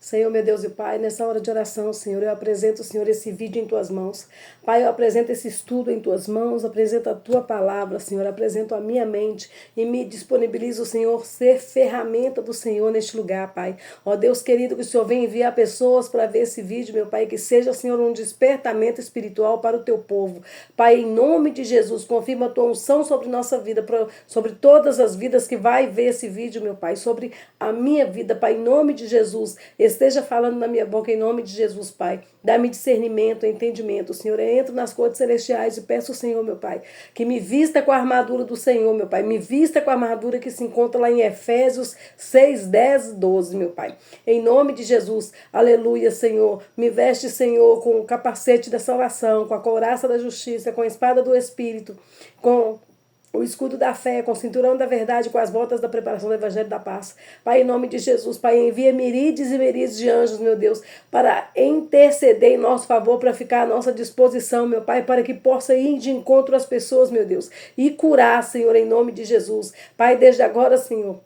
Senhor, meu Deus e Pai, nessa hora de oração, Senhor, eu apresento, Senhor, esse vídeo em Tuas mãos. Pai, eu apresento esse estudo em Tuas mãos, apresento a Tua palavra, Senhor, apresento a minha mente e me disponibilizo, Senhor, ser ferramenta do Senhor neste lugar, Pai. Ó Deus querido, que o Senhor venha enviar pessoas para ver esse vídeo, meu Pai, que seja, Senhor, um despertamento espiritual para o Teu povo. Pai, em nome de Jesus, confirma a Tua unção sobre nossa vida, sobre todas as vidas que vai ver esse vídeo, meu Pai, sobre a minha vida, Pai, em nome de Jesus. Esteja falando na minha boca em nome de Jesus, Pai. Dá-me discernimento, entendimento. Senhor, eu entro nas cortes celestiais e peço ao Senhor, meu Pai, que me vista com a armadura do Senhor, meu Pai. Me vista com a armadura que se encontra lá em Efésios 6, 10, 12, meu Pai. Em nome de Jesus, aleluia, Senhor. Me veste, Senhor, com o capacete da salvação, com a couraça da justiça, com a espada do Espírito, com o escudo da fé, com o cinturão da verdade, com as botas da preparação do evangelho da paz. Pai, em nome de Jesus, Pai, envia miríades e miríades de anjos, meu Deus, para interceder em nosso favor, para ficar à nossa disposição, meu Pai, para que possa ir de encontro às pessoas, meu Deus, e curar, Senhor, em nome de Jesus. Pai, desde agora, Senhor,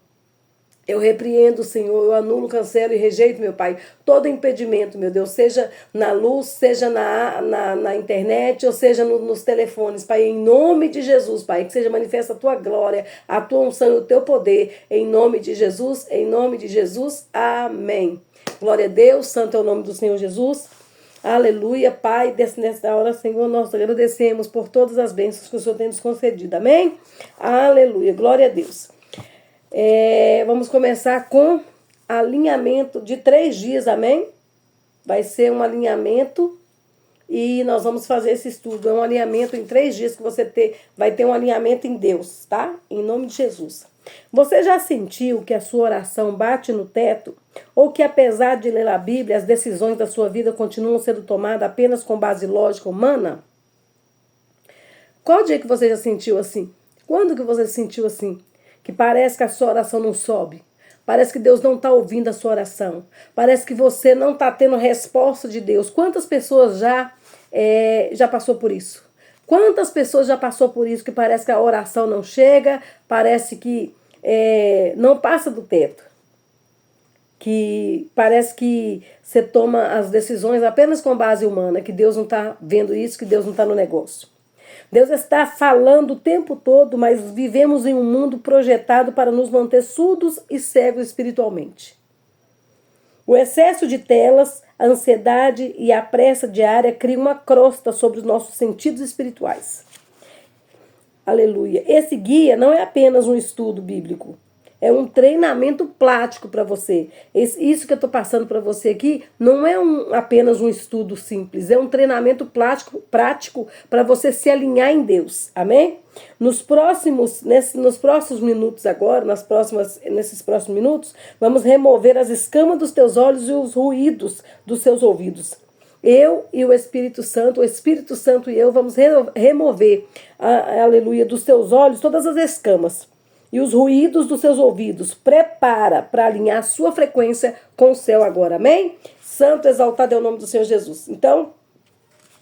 eu repreendo, Senhor, eu anulo, cancelo e rejeito, meu Pai, todo impedimento, meu Deus, seja na luz, seja na internet, ou seja nos telefones, Pai, em nome de Jesus, Pai, que seja manifesta a Tua glória, a Tua unção e o Teu poder, em nome de Jesus, amém. Glória a Deus, santo é o nome do Senhor Jesus. Aleluia, Pai, nessa hora, Senhor, nós agradecemos por todas as bênçãos que o Senhor tem nos concedido, amém? Aleluia, glória a Deus. Vamos começar com alinhamento de 3 dias, amém? Vai ser um alinhamento e nós vamos fazer esse estudo. É um alinhamento em 3 dias que você vai ter um alinhamento em Deus, tá? Em nome de Jesus. Você já sentiu que a sua oração bate no teto? Ou que apesar de ler a Bíblia, as decisões da sua vida continuam sendo tomadas apenas com base lógica humana? Qual dia que você já sentiu assim? Quando que você se sentiu assim? Que parece que a sua oração não sobe. Parece que Deus não está ouvindo a sua oração. Parece que você não está tendo resposta de Deus. Quantas pessoas já passou por isso? Quantas pessoas já passou por isso que parece que a oração não chega, parece que não passa do teto. Que parece que você toma as decisões apenas com base humana, que Deus não está vendo isso, que Deus não está no negócio. Deus está falando o tempo todo, mas vivemos em um mundo projetado para nos manter surdos e cegos espiritualmente. O excesso de telas, a ansiedade e a pressa diária criam uma crosta sobre os nossos sentidos espirituais. Aleluia. Esse guia não é apenas um estudo bíblico. É um treinamento prático para você. Isso que eu estou passando para você aqui não é apenas um estudo simples. É um treinamento prático para você se alinhar em Deus. Amém? Nos próximos minutos agora, nesses próximos minutos, vamos remover as escamas dos teus olhos e os ruídos dos seus ouvidos. Eu e o Espírito Santo e eu vamos remover, aleluia, dos teus olhos todas as escamas e os ruídos dos seus ouvidos. Prepara para alinhar a sua frequência com o céu agora, amém? Santo, exaltado é o nome do Senhor Jesus. Então,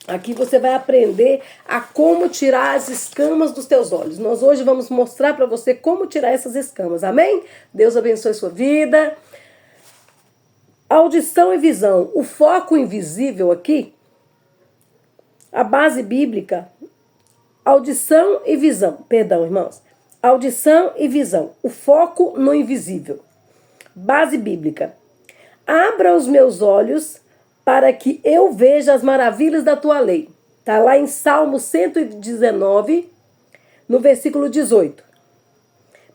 aqui você vai aprender a como tirar as escamas dos teus olhos. Nós hoje vamos mostrar para você como tirar essas escamas, amém? Deus abençoe sua vida. Audição e visão. O foco invisível aqui, a base bíblica, audição e visão. Perdão, irmãos. Audição e visão. O foco no invisível. Base bíblica. Abra os meus olhos para que eu veja as maravilhas da tua lei. Está lá em Salmo 119, no versículo 18.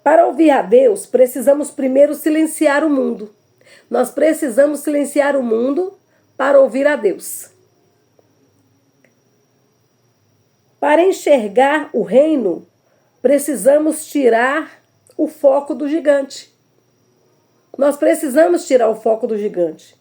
Para ouvir a Deus, precisamos primeiro silenciar o mundo. Nós precisamos silenciar o mundo para ouvir a Deus. Para enxergar o reino, precisamos tirar o foco do gigante. Nós precisamos tirar o foco do gigante.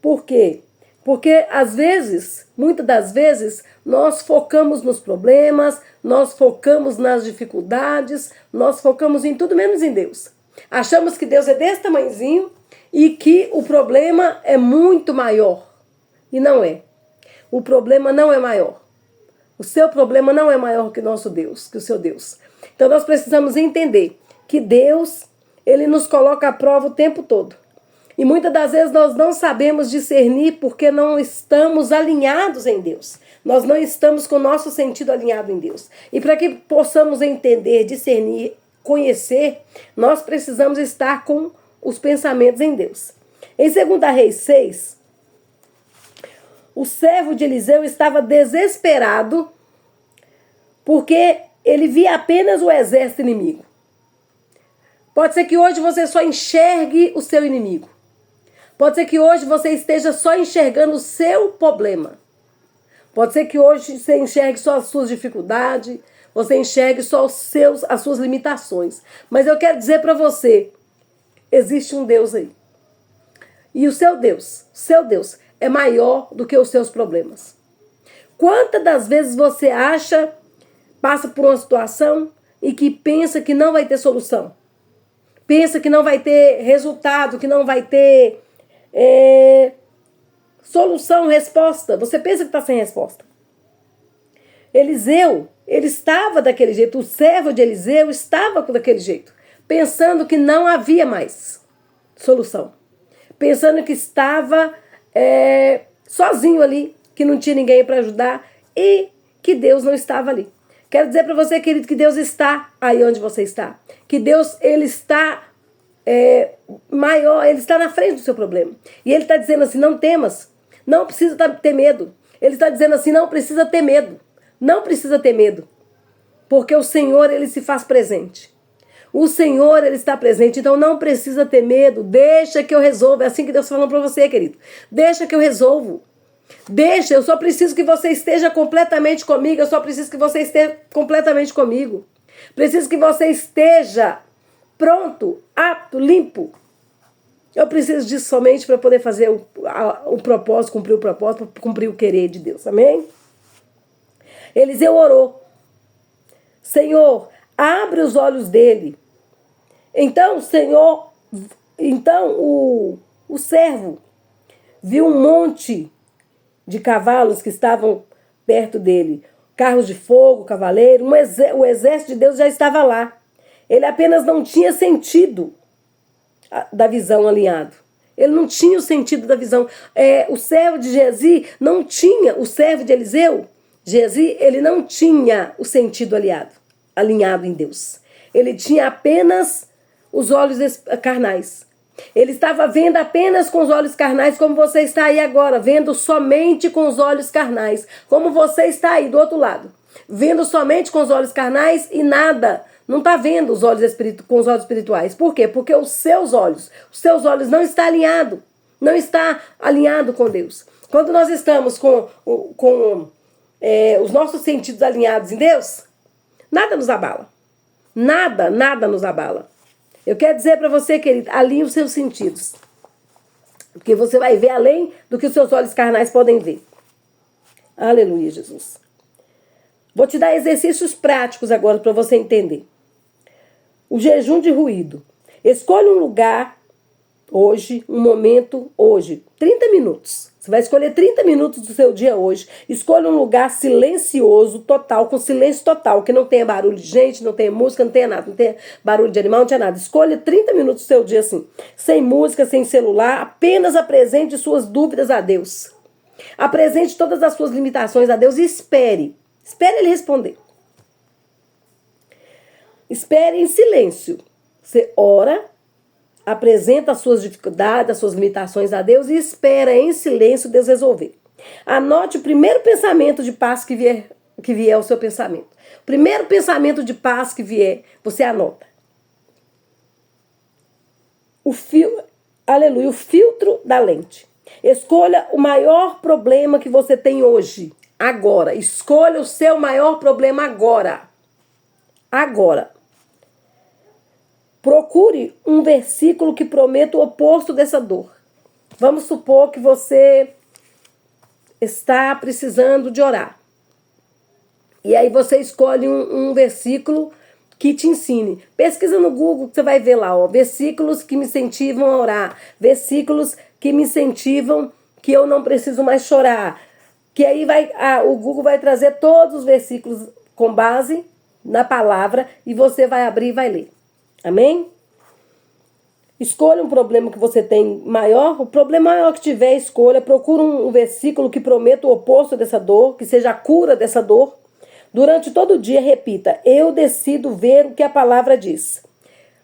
Por quê? Porque às vezes, muitas das vezes, nós focamos nos problemas, nós focamos nas dificuldades, nós focamos em tudo menos em Deus. Achamos que Deus é desse tamanhozinho e que o problema é muito maior. E não é. O problema não é maior. O seu problema não é maior que o nosso Deus, que o seu Deus. Então nós precisamos entender que Deus, Ele nos coloca à prova o tempo todo. E muitas das vezes nós não sabemos discernir porque não estamos alinhados em Deus. Nós não estamos com o nosso sentido alinhado em Deus. E para que possamos entender, discernir, conhecer, nós precisamos estar com os pensamentos em Deus. Em 2 Reis 6, o servo de Eliseu estava desesperado porque ele via apenas o exército inimigo. Pode ser que hoje você só enxergue o seu inimigo. Pode ser que hoje você esteja só enxergando o seu problema. Pode ser que hoje você enxergue só as suas dificuldades, você enxergue só as suas limitações. Mas eu quero dizer para você, existe um Deus aí. E o seu Deus é maior do que os seus problemas. Quantas das vezes você passa por uma situação e que pensa que não vai ter solução? Pensa que não vai ter resultado, que não vai ter solução, resposta. Você pensa que está sem resposta. Eliseu, ele estava daquele jeito. O servo de Eliseu estava daquele jeito. Pensando que não havia mais solução. Pensando que estava sozinho ali, que não tinha ninguém para ajudar e que Deus não estava ali. Quero dizer para você, querido, que Deus está aí onde você está. Que Deus, ele está maior, ele está na frente do seu problema. E ele está dizendo assim, não temas, não precisa ter medo. Ele está dizendo assim, não precisa ter medo. Não precisa ter medo. Porque o Senhor, ele se faz presente. O Senhor, ele está presente, então não precisa ter medo. Deixa que eu resolvo. É assim que Deus está falando para você, querido. Deixa que eu resolvo. Deixa, eu só preciso que você esteja completamente comigo. Eu só preciso que você esteja completamente comigo. Preciso que você esteja pronto, apto, limpo. Eu preciso disso somente para poder fazer o propósito, cumprir o querer de Deus. Amém? Eliseu orou. Senhor, abre os olhos dele. Então, o servo viu um monte de cavalos que estavam perto dele. Carros de fogo, cavaleiro, o exército de Deus já estava lá. Ele apenas não tinha sentido da visão alinhado. Ele não tinha o sentido da visão. O servo de Geazi não tinha, o servo de Eliseu, Geazi, ele não tinha o sentido alinhado em Deus. Ele tinha apenas os olhos carnais. Ele estava vendo apenas com os olhos carnais, como você está aí agora, vendo somente com os olhos carnais, como você está aí do outro lado, vendo somente com os olhos carnais e nada, não está vendo com os olhos espirituais. Por quê? Porque os seus olhos não estão alinhados, não está alinhado com Deus. Quando nós estamos com os nossos sentidos alinhados em Deus, nada nos abala, nada nos abala. Eu quero dizer para você, querido, alinhe os seus sentidos. Porque você vai ver além do que os seus olhos carnais podem ver. Aleluia, Jesus. Vou te dar exercícios práticos agora para você entender. O jejum de ruído. Escolha um lugar hoje, um momento hoje, 30 minutos. Você vai escolher 30 minutos do seu dia hoje. Escolha um lugar silencioso, total, com silêncio total, que não tenha barulho de gente, não tenha música, não tenha nada, não tenha barulho de animal, não tenha nada. Escolha 30 minutos do seu dia assim, sem música, sem celular, apenas apresente suas dúvidas a Deus. Apresente todas as suas limitações a Deus e espere. Espere Ele responder. Espere em silêncio. Você ora, apresenta as suas dificuldades, as suas limitações a Deus e espera em silêncio Deus resolver. Anote o primeiro pensamento de paz que vier ao seu pensamento. O primeiro pensamento de paz que vier, você anota. Aleluia, o filtro da lente. Escolha o maior problema que você tem hoje, agora. Escolha o seu maior problema agora. Agora. Procure um versículo que prometa o oposto dessa dor. Vamos supor que você está precisando de orar. E aí você escolhe um versículo que te ensine. Pesquisa no Google que você vai ver lá, versículos que me incentivam a orar. Versículos que me incentivam que eu não preciso mais chorar. Que aí o Google vai trazer todos os versículos com base na palavra e você vai abrir e vai ler. Amém? Escolha um problema que você tem maior, o problema maior que tiver, escolha, procura um versículo que prometa o oposto dessa dor, que seja a cura dessa dor. Durante todo o dia, repita: eu decido ver o que a palavra diz.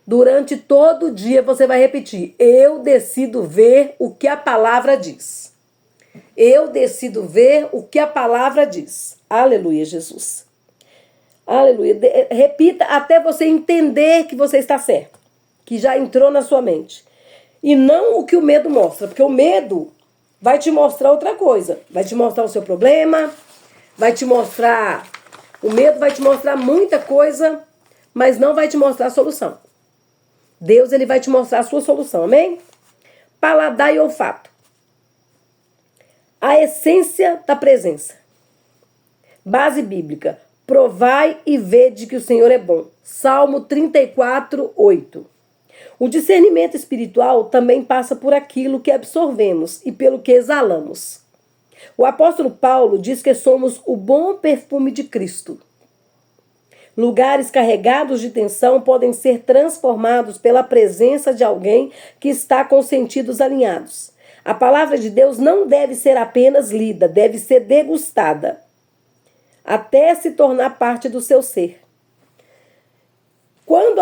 Durante todo o dia você vai repetir: eu decido ver o que a palavra diz. Eu decido ver o que a palavra diz. Aleluia, Jesus. Aleluia. Repita até você entender que você está certo, que já entrou na sua mente. E não o que o medo mostra, porque o medo vai te mostrar outra coisa. Vai te mostrar o seu problema, vai te mostrar... O medo vai te mostrar muita coisa, mas não vai te mostrar a solução. Deus, ele vai te mostrar a sua solução, amém? Paladar e olfato. A essência da presença. Base bíblica. Provai e vede que o Senhor é bom. Salmo 34, 8. O discernimento espiritual também passa por aquilo que absorvemos e pelo que exalamos. O apóstolo Paulo diz que somos o bom perfume de Cristo. Lugares carregados de tensão podem ser transformados pela presença de alguém que está com os sentidos alinhados. A palavra de Deus não deve ser apenas lida, deve ser degustada, até se tornar parte do seu ser. Quando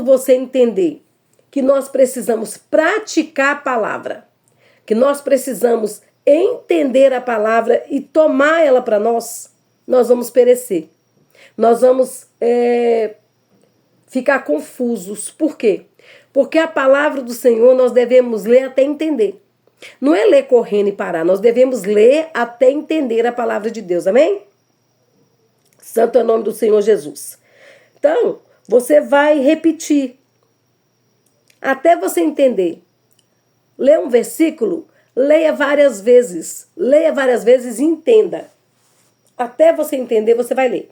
você entender que nós precisamos praticar a palavra, que nós precisamos entender a palavra e tomar ela para nós, nós vamos perecer. Nós vamos ficar confusos. Por quê? Porque a palavra do Senhor nós devemos ler até entender. Não é ler correndo e parar, nós devemos ler até entender a palavra de Deus, amém? Santo é o nome do Senhor Jesus. Então, você vai repetir até você entender. Lê um versículo, leia várias vezes e entenda. Até você entender, você vai ler.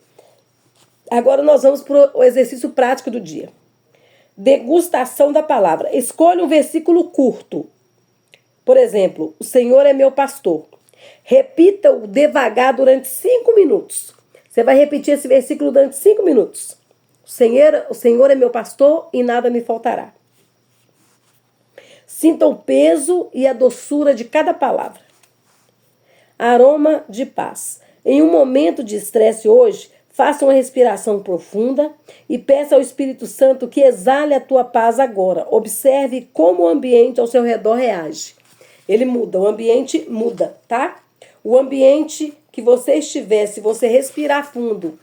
Agora nós vamos para o exercício prático do dia. Degustação da palavra. Escolha um versículo curto. Por exemplo, o Senhor é meu pastor. Repita-o devagar durante 5 minutos. Você vai repetir esse versículo durante 5 minutos. O Senhor é meu pastor e nada me faltará. Sinta o peso e a doçura de cada palavra. Aroma de paz. Em um momento de estresse hoje, faça uma respiração profunda e peça ao Espírito Santo que exale a tua paz agora. Observe como o ambiente ao seu redor reage. Ele muda, o ambiente muda, tá? O ambiente que você estiver, se você respirar fundo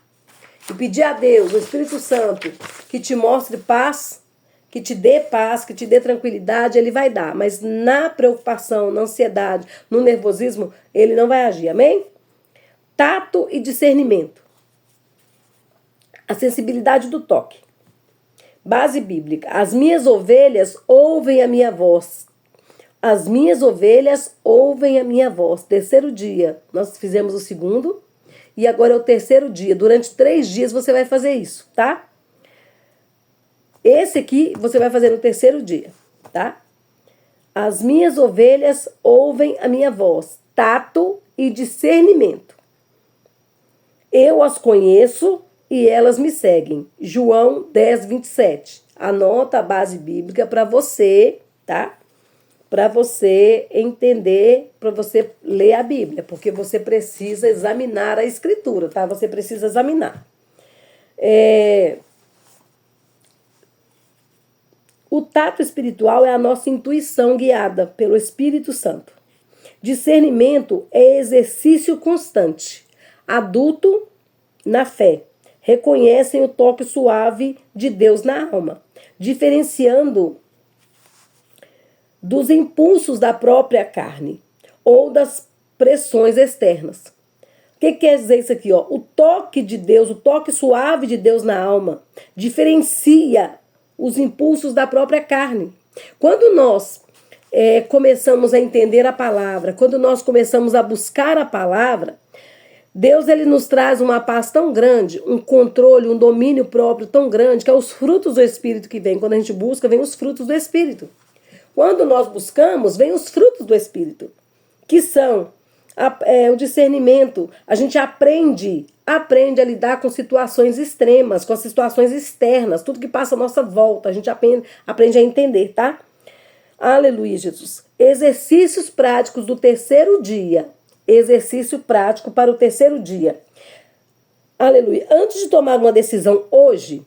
e pedir a Deus, o Espírito Santo, que te mostre paz, que te dê tranquilidade, ele vai dar. Mas na preocupação, na ansiedade, no nervosismo, ele não vai agir, amém? Tato e discernimento. A sensibilidade do toque. Base bíblica. As minhas ovelhas ouvem a minha voz. As minhas ovelhas ouvem a minha voz. Terceiro dia. Nós fizemos o segundo. E agora é o terceiro dia. Durante 3 dias você vai fazer isso, tá? Esse aqui você vai fazer no terceiro dia, tá? As minhas ovelhas ouvem a minha voz. Tato e discernimento. Eu as conheço e elas me seguem. João 10, 27. Anota a base bíblica para você, tá? Para você entender, para você ler a Bíblia, porque você precisa examinar a Escritura, tá? Você precisa examinar. O tato espiritual é a nossa intuição guiada pelo Espírito Santo. Discernimento é exercício constante. Adulto na fé. Reconhecem o toque suave de Deus na alma, diferenciando dos impulsos da própria carne ou das pressões externas. O que quer dizer isso aqui? Ó? O toque de Deus, o toque suave de Deus na alma, diferencia os impulsos da própria carne. Quando nós começamos a entender a palavra, quando nós começamos a buscar a palavra, Deus ele nos traz uma paz tão grande, um controle, um domínio próprio tão grande, que é os frutos do Espírito que vem. Quando a gente busca, vem os frutos do Espírito. Quando nós buscamos, vem os frutos do Espírito, que são O discernimento. A gente aprende a lidar com situações extremas, com as situações externas, tudo que passa à nossa volta. A gente aprende a entender, tá? Aleluia, Jesus. Exercícios práticos do terceiro dia. Exercício prático para o terceiro dia. Aleluia. Antes de tomar uma decisão hoje,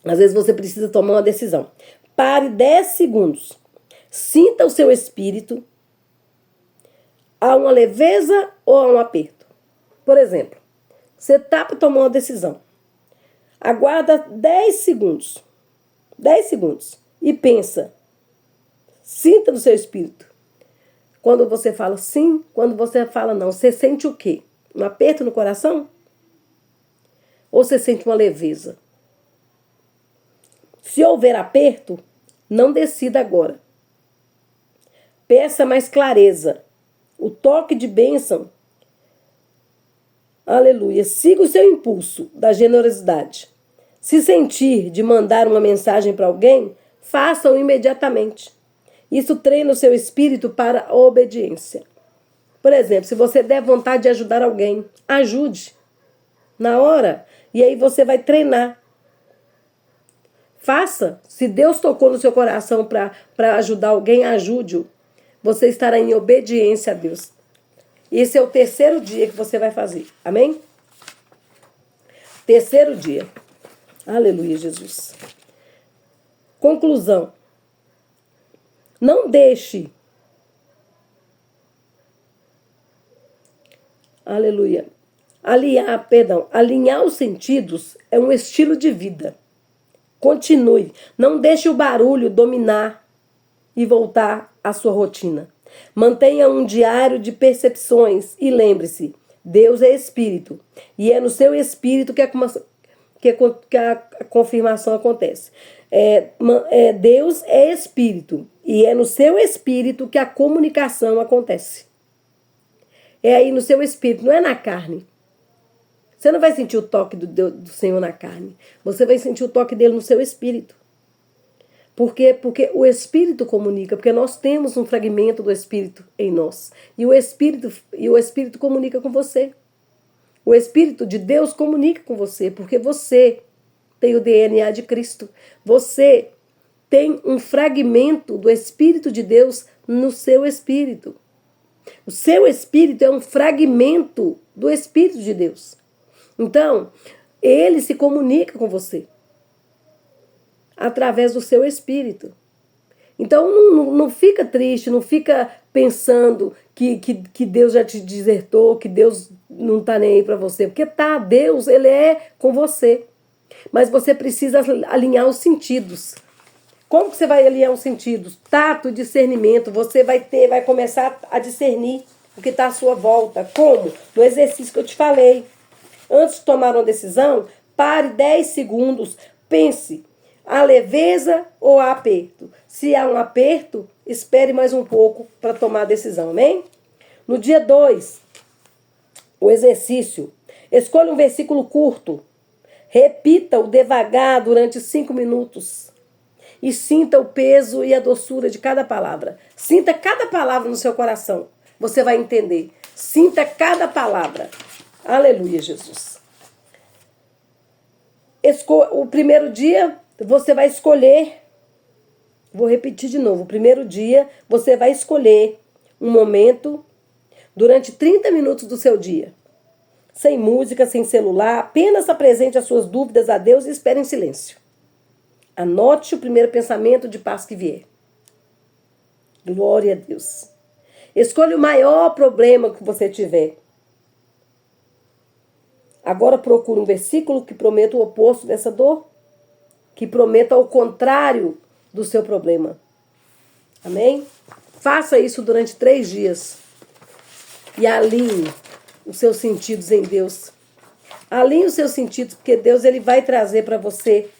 às vezes você precisa tomar uma decisão. Pare 10 segundos. Sinta o seu espírito. Há uma leveza ou há um aperto? Por exemplo, você está para tomar uma decisão. Aguarda 10 segundos. 10 segundos. E pensa. Sinta no seu espírito. Quando você fala sim, quando você fala não, você sente o quê? Um aperto no coração? Ou você sente uma leveza? Se houver aperto, não decida agora. Peça mais clareza. O toque de bênção. Aleluia. Siga o seu impulso da generosidade. Se sentir de mandar uma mensagem para alguém, faça-o imediatamente. Isso treina o seu espírito para a obediência. Por exemplo, se você der vontade de ajudar alguém, ajude na hora. E aí você vai treinar. Faça. Se Deus tocou no seu coração para ajudar alguém, ajude-o. Você estará em obediência a Deus. Esse é o terceiro dia que você vai fazer. Amém? Terceiro dia. Aleluia, Jesus. Conclusão. Não deixe. Aleluia. Alinhar os sentidos é um estilo de vida. Continue. Não deixe o barulho dominar e voltar à sua rotina. Mantenha um diário de percepções e lembre-se, Deus é espírito e é no seu espírito que a confirmação acontece. Deus é espírito e é no seu espírito que a comunicação acontece. É aí no seu espírito, não é na carne. Você não vai sentir o toque do Senhor na carne. Você vai sentir o toque dele no seu espírito. Por quê? Porque o Espírito comunica, porque nós temos um fragmento do Espírito em nós. E o Espírito comunica com você. O Espírito de Deus comunica com você, porque você tem o DNA de Cristo. Você tem um fragmento do Espírito de Deus no seu espírito. O seu espírito é um fragmento do Espírito de Deus. Então, ele se comunica com você através do seu espírito. Então não fica triste, não fica pensando que Deus já te desertou, que Deus não está nem aí para você. Porque Deus, ele é com você. Mas você precisa alinhar os sentidos. Como que você vai alinhar os sentidos? Tato e discernimento. Você vai começar a discernir o que está à sua volta. Como? No exercício que eu te falei. Antes de tomar uma decisão, pare 10 segundos, pense. Há leveza ou há aperto? Se há um aperto, espere mais um pouco para tomar a decisão, amém? No dia 2, o exercício. Escolha um versículo curto. Repita-o devagar durante 5 minutos. E sinta o peso e a doçura de cada palavra. Sinta cada palavra no seu coração. Você vai entender. Sinta cada palavra. Aleluia, Jesus. O primeiro dia, você vai escolher. Vou repetir de novo. O primeiro dia, você vai escolher um momento durante 30 minutos do seu dia. Sem música, sem celular. Apenas apresente as suas dúvidas a Deus e espere em silêncio. Anote o primeiro pensamento de paz que vier. Glória a Deus. Escolha o maior problema que você tiver. Agora procure um versículo que prometa o oposto dessa dor, que prometa o contrário do seu problema. Amém? Faça isso durante 3 dias e alinhe os seus sentidos em Deus. Alinhe os seus sentidos, porque Deus ele vai trazer para você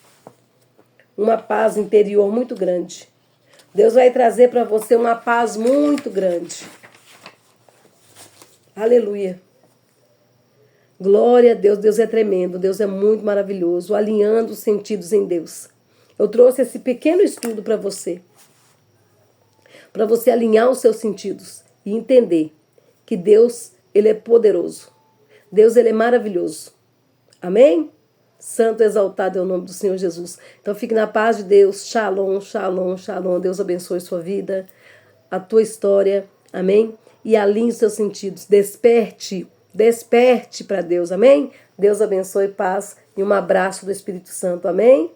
uma paz interior muito grande. Deus vai trazer para você uma paz muito grande. Aleluia. Glória a Deus, Deus é tremendo, Deus é muito maravilhoso, alinhando os sentidos em Deus. Eu trouxe esse pequeno estudo para você alinhar os seus sentidos e entender que Deus, Ele é poderoso. Deus, Ele é maravilhoso. Amém? Santo, exaltado é o nome do Senhor Jesus. Então fique na paz de Deus. Shalom, shalom, shalom. Deus abençoe sua vida, a tua história. Amém? E alinhe os seus sentidos. Desperte para Deus. Amém? Deus abençoe, paz e um abraço do Espírito Santo. Amém?